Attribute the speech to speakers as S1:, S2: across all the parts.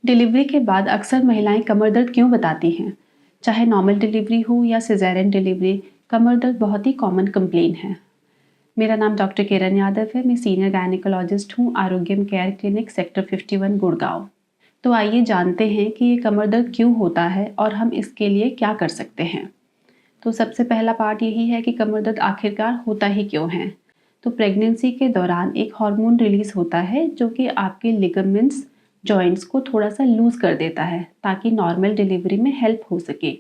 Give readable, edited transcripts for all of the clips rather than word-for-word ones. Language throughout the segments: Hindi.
S1: डिलीवरी के बाद अक्सर महिलाएं कमर दर्द क्यों बताती हैं? चाहे नॉर्मल डिलीवरी हो या सिजेरियन डिलीवरी, कमर दर्द बहुत ही कॉमन कंप्लेन है। मेरा नाम डॉक्टर किरण यादव है। मैं सीनियर गायनेकोलॉजिस्ट हूँ, आरोग्यम केयर क्लिनिक, सेक्टर 51, गुड़गांव। तो आइए जानते हैं कि ये कमर दर्द क्यों होता है और हम इसके लिए क्या कर सकते हैं। तो सबसे पहला पार्ट यही है कि कमर दर्द आखिरकार होता ही क्यों है। तो प्रेगनेंसी के दौरान एक हार्मोन रिलीज होता है जो कि आपके लिगामेंट्स, जॉइंट्स को थोड़ा सा लूज कर देता है ताकि नॉर्मल डिलीवरी में हेल्प हो सके।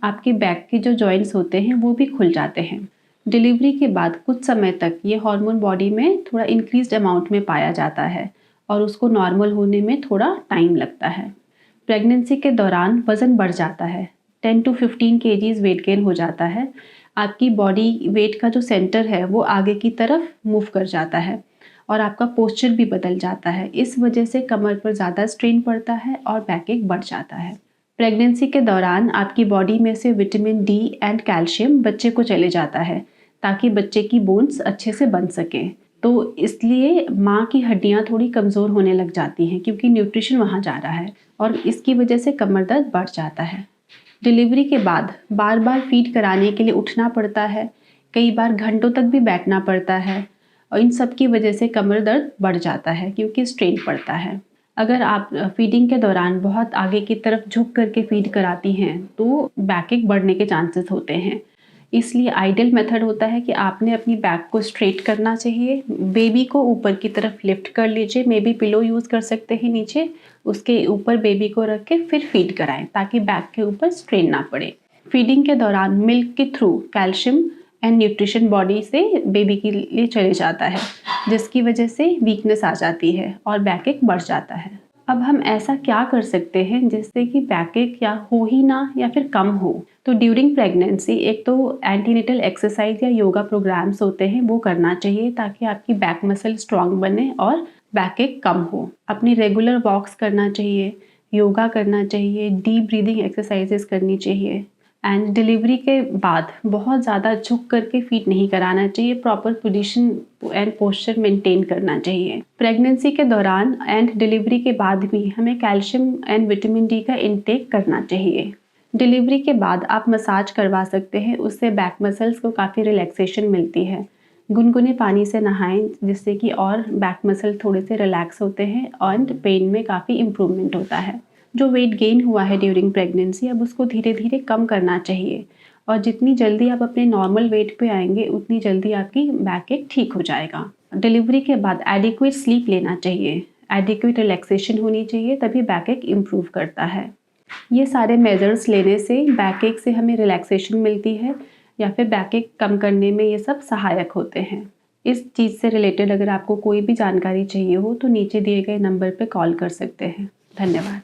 S1: आपके बैक के जो जॉइंट्स होते हैं वो भी खुल जाते हैं। डिलीवरी के बाद कुछ समय तक ये हार्मोन बॉडी में थोड़ा इंक्रीज्ड अमाउंट में पाया जाता है और उसको नॉर्मल होने में थोड़ा टाइम लगता है। प्रेगनेंसी के दौरान वज़न बढ़ जाता है, 10 to 15 kgs वेट गेन हो जाता है। आपकी बॉडी वेट का जो सेंटर है वो आगे की तरफ मूव कर जाता है और आपका पोस्चर भी बदल जाता है। इस वजह से कमर पर ज़्यादा स्ट्रेन पड़ता है और बैकएक बढ़ जाता है। प्रेगनेंसी के दौरान आपकी बॉडी में से विटामिन डी एंड कैल्शियम बच्चे को चले जाता है ताकि बच्चे की बोन्स अच्छे से बन सके। तो इसलिए माँ की हड्डियाँ थोड़ी कमज़ोर होने लग जाती हैं क्योंकि न्यूट्रिशन वहाँ जा रहा है और इसकी वजह से कमर दर्द बढ़ जाता है। डिलीवरी के बाद बार बार फीड कराने के लिए उठना पड़ता है, कई बार घंटों तक भी बैठना पड़ता है और इन सब की वजह से कमर दर्द बढ़ जाता है क्योंकि स्ट्रेन पड़ता है। अगर आप फीडिंग के दौरान बहुत आगे की तरफ झुक करके फीड कराती हैं तो बैकएक बढ़ने के चांसेस होते हैं। इसलिए आइडियल मेथड होता है कि आपने अपनी बैक को स्ट्रेट करना चाहिए, बेबी को ऊपर की तरफ लिफ्ट कर लीजिए, मे बी पिलो यूज़ कर सकते हैं नीचे, उसके ऊपर बेबी को रख के फिर फीड कराएं ताकि बैक के ऊपर स्ट्रेन ना पड़े। फीडिंग के दौरान मिल्क के through calcium and nutrition body से बेबी के लिए चले जाता है जिसकी वजह से वीकनेस आ जाती है और बैकएक बढ़ जाता है। अब हम ऐसा क्या कर सकते हैं जिससे कि बैकएक या हो ही ना या फिर कम हो। तो ड्यूरिंग प्रेगनेंसी एक तो एंटीनेटल एक्सरसाइज या योगा प्रोग्राम्स होते हैं वो करना चाहिए ताकि आपकी बैक मसल स्ट्रांग बने और बैकएक कम हो। अपनी रेगुलर वॉक्स करना चाहिए, योगा करना चाहिए, डीप ब्रीदिंग एक्सरसाइजेस करनी चाहिए। एंड डिलीवरी के बाद बहुत ज़्यादा झुक करके फीड नहीं कराना चाहिए, proper position and posture maintain करना चाहिए। प्रेगनेंसी के दौरान एंड डिलीवरी के बाद भी हमें कैल्शियम एंड विटामिन डी का इंटेक करना चाहिए। डिलीवरी के बाद आप मसाज करवा सकते हैं, उससे बैक मसल्स को काफ़ी रिलैक्सेशन मिलती है। गुनगुने पानी से नहाएं जिससे कि और बैक मसल थोड़े से रिलैक्स होते हैं और पेन में काफ़ी इम्प्रूवमेंट होता है। जो वेट गेन हुआ है ड्यूरिंग प्रेगनेंसी अब उसको धीरे धीरे कम करना चाहिए और जितनी जल्दी आप अपने नॉर्मल वेट पे आएंगे उतनी जल्दी आपकी बैकएक ठीक हो जाएगा। डिलीवरी के बाद एडिक्वेट स्लीप लेना चाहिए, एडिक्वेट रिलैक्सेशन होनी चाहिए, तभी बैकएक इम्प्रूव करता है। ये सारे मेजर्स लेने से बैकएक से हमें रिलैक्सेशन मिलती है या फिर बैकएक कम करने में ये सब सहायक होते हैं। इस चीज़ से रिलेटेड अगर आपको कोई भी जानकारी चाहिए हो तो नीचे दिए गए नंबर पर कॉल कर सकते हैं। धन्यवाद।